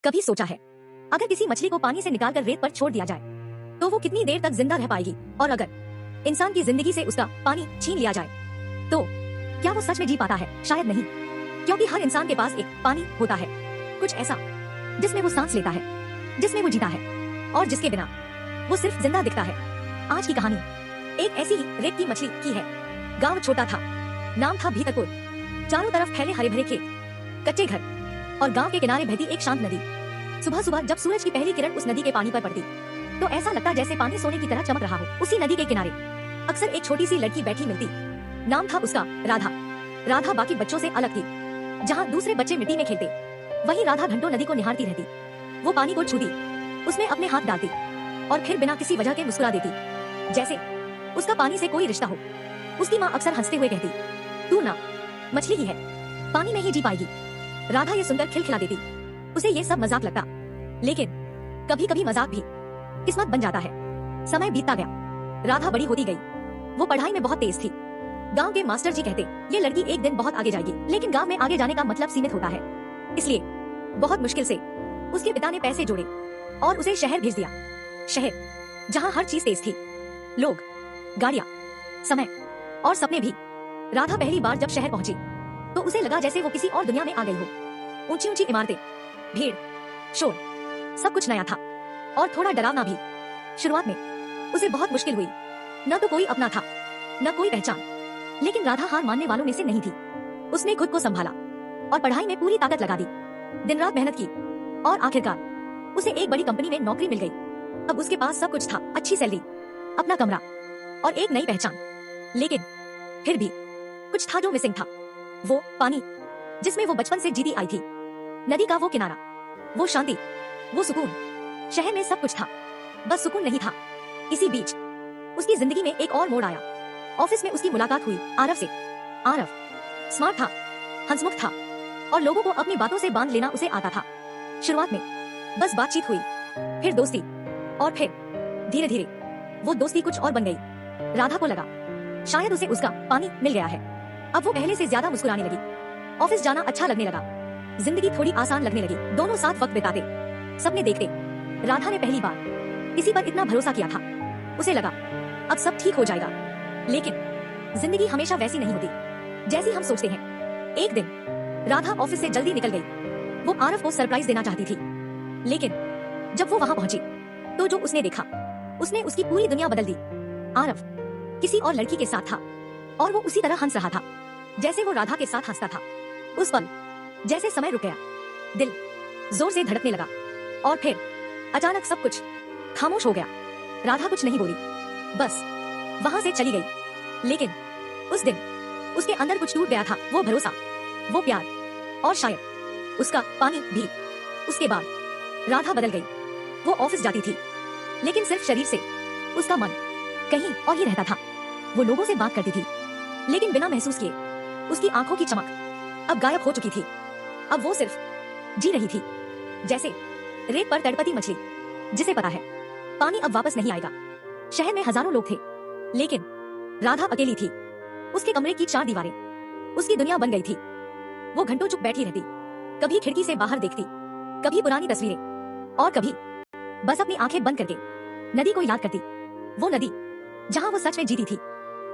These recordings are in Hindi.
कभी सोचा है अगर किसी मछली को पानी से निकालकर रेत पर छोड़ दिया जाए तो वो कितनी देर तक जिंदा रह पाएगी, और अगर इंसान की जिंदगी से उसका पानी छीन लिया जाए तो क्या वो सच में जी पाता है? शायद नहीं, क्योंकि हर इंसान के पास एक पानी होता है, कुछ ऐसा जिसमें वो सांस लेता है, जिसमें वो जीता है और जिसके बिना वो सिर्फ जिंदा दिखता है। आज की कहानी एक ऐसी ही रेत की मछली की है। गांव छोटा था, नाम था भीतरपुर। चारों तरफ फैले हरे भरे खेत, कच्चे घर और गांव के किनारे बहती एक शांत नदी। सुबह सुबह जब सूरज की पहली किरण उस नदी के पानी पर पड़ती तो ऐसा लगता जैसे पानी सोने की तरह चमक रहा हो। उसी नदी के किनारे अक्सर एक छोटी सी लड़की बैठी मिलती। नाम था उसका राधा। राधा बाकी बच्चों से अलग थी। जहाँ दूसरे बच्चे मिट्टी में खेलते, वहीं राधा घंटों नदी को निहारती रहती। वो पानी को छूती, उसमें अपने हाथ डालती और फिर बिना किसी वजह के मुस्कुरा देती, जैसे उसका पानी से कोई रिश्ता हो। उसकी माँ अक्सर हंसते हुए कहती, तू ना मछली ही है, पानी में ही जी पाएगी। राधा ये सुनकर खिलखिला देती। उसे ये सब मजाक लगता, लेकिन कभी कभी मजाक भी किस्मत बन जाता है। समय बीतता गया, राधा बड़ी होती गई। वो पढ़ाई में बहुत तेज थी। गांव के मास्टर जी कहते, ये लड़की एक दिन बहुत आगे जाएगी। लेकिन गांव में आगे जाने का मतलब सीमित होता है, इसलिए बहुत मुश्किल से उसके पिता ने पैसे जोड़े और उसे शहर भेज दिया। शहर जहाँ हर चीज तेज थी, लोग, गाड़ियाँ, समय और सपने भी। राधा पहली बार जब शहर पहुंची तो उसे लगा जैसे वो किसी और दुनिया में आ गई हो। ऊंची ऊंची इमारतें, भीड़, शोर, सब कुछ नया था और थोड़ा डरावना भी। शुरुआत में उसे बहुत मुश्किल हुई। न तो कोई अपना था, न कोई पहचान। लेकिन राधा हार मानने वालों में से नहीं थी। उसने खुद को संभाला और पढ़ाई में पूरी ताकत लगा दी। दिन रात मेहनत की और आखिरकार उसे एक बड़ी कंपनी में नौकरी मिल गई। अब उसके पास सब कुछ था, अच्छी सैलरी, अपना कमरा और एक नई पहचान। लेकिन फिर भी कुछ था जो मिसिंग था। वो पानी जिसमें वो बचपन से जीती आई थी, नदी का वो किनारा, वो शांति, वो सुकून। शहर में सब कुछ था, बस सुकून नहीं था। इसी बीच उसकी जिंदगी में एक और मोड़ आया। ऑफिस में उसकी मुलाकात हुई आरव से। आरव स्मार्ट था, हंसमुख था और लोगों को अपनी बातों से बांध लेना उसे आता था। शुरुआत में बस बातचीत हुई, फिर दोस्ती और फिर धीरे धीरे वो दोस्ती कुछ और बन गई। राधा को लगा शायद उसे उसका पानी मिल गया है। अब वो पहले से ज्यादा मुस्कुराने लगी। ऑफिस जाना अच्छा लगने लगा, जिंदगी थोड़ी आसान लगने लगी। दोनों साथ वक्त बिताते, सपने देखते। राधा ने पहली बार किसी पर इतना भरोसा किया था। उसे लगा अब सब ठीक हो जाएगा। लेकिन जिंदगी हमेशा वैसी नहीं होती जैसी हम सोचते हैं। एक दिन राधा ऑफिस से जल्दी निकल गई। वो आरव को सरप्राइज देना चाहती थी, लेकिन जब वो वहां पहुंची तो जो उसने देखा, उसने उसकी पूरी दुनिया बदल दी। आरव किसी और लड़की के साथ था और वो उसी तरह हंस रहा था जैसे वो राधा के साथ हंसता था। उस पल जैसे समय रुक गया, दिल जोर से धड़कने लगा और फिर अचानक सब कुछ खामोश हो गया। राधा कुछ नहीं बोली, बस वहां से चली गई। लेकिन उस दिन उसके अंदर कुछ टूट गया था, वो भरोसा, वो प्यार और शायद उसका पानी भी। उसके बाद राधा बदल गई। वो ऑफिस जाती थी, लेकिन सिर्फ शरीर से। उसका मन कहीं और ही रहता था। वो लोगों से बात करती थी, लेकिन बिना महसूस किए। उसकी आंखों की चमक अब गायब हो चुकी थी। अब वो सिर्फ जी रही थी, जैसे रेत पर तड़पती मछली, जिसे पता है पानी अब वापस नहीं आएगा। शहर में हजारों लोग थे, लेकिन राधा अकेली थी। उसके कमरे की चार दीवारें उसकी दुनिया बन गई थी। वो घंटों चुप बैठी रहती, कभी खिड़की से बाहर देखती, कभी पुरानी तस्वीरें और कभी बस अपनी आंखें बंद करके नदी को याद करती। वो नदी जहां वो सच में जीती थी।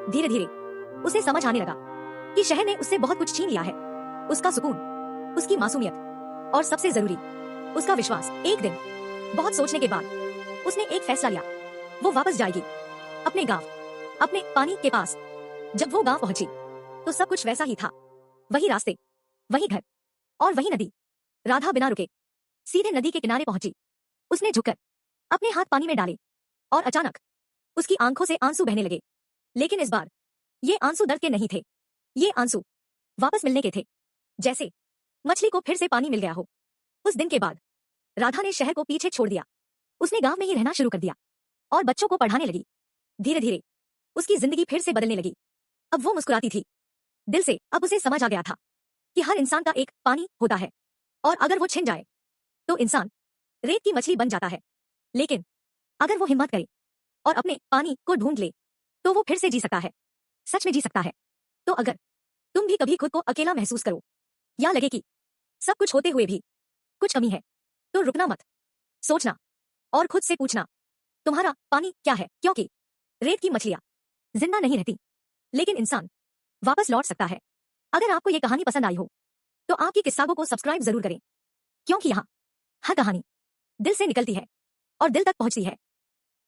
धीरे धीरे उसे समझ आने लगा कि शहर ने उससे बहुत कुछ छीन लिया है, उसका सुकून, उसकी मासूमियत और सबसे जरूरी उसका विश्वास। एक दिन बहुत सोचने के बाद उसने एक फैसला लिया। वो वापस जाएगी अपने गांव, अपने पानी के पास। जब वो गांव पहुंची तो सब कुछ वैसा ही था, वही रास्ते, वही घर और वही नदी। राधा बिना रुके सीधे नदी के किनारे पहुंची। उसने झुककर अपने हाथ पानी में डाले और अचानक उसकी आंखों से आंसू बहने लगे। लेकिन इस बार ये आंसू दर्द के नहीं थे, ये आंसू वापस मिलने के थे, जैसे मछली को फिर से पानी मिल गया हो। उस दिन के बाद राधा ने शहर को पीछे छोड़ दिया। उसने गांव में ही रहना शुरू कर दिया और बच्चों को पढ़ाने लगी। धीरे धीरे उसकी जिंदगी फिर से बदलने लगी। अब वो मुस्कुराती थी दिल से। अब उसे समझ आ गया था कि हर इंसान का एक पानी होता है, और अगर वो छिन जाए तो इंसान रेत की मछली बन जाता है। लेकिन अगर वो हिम्मत करे और अपने पानी को ढूंढ ले तो वो फिर से जी सकता है, सच में जी सकता है। तो अगर तुम भी कभी खुद को अकेला महसूस करो या लगे कि सब कुछ होते हुए भी कुछ कमी है, तो रुकना मत, सोचना और खुद से पूछना तुम्हारा पानी क्या है, क्योंकि रेत की मछलियां जिंदा नहीं रहती, लेकिन इंसान वापस लौट सकता है। अगर आपको ये कहानी पसंद आई हो तो आपकी किस्सागो को सब्सक्राइब जरूर करें, क्योंकि यहाँ हर कहानी दिल से निकलती है और दिल तक पहुंचती है।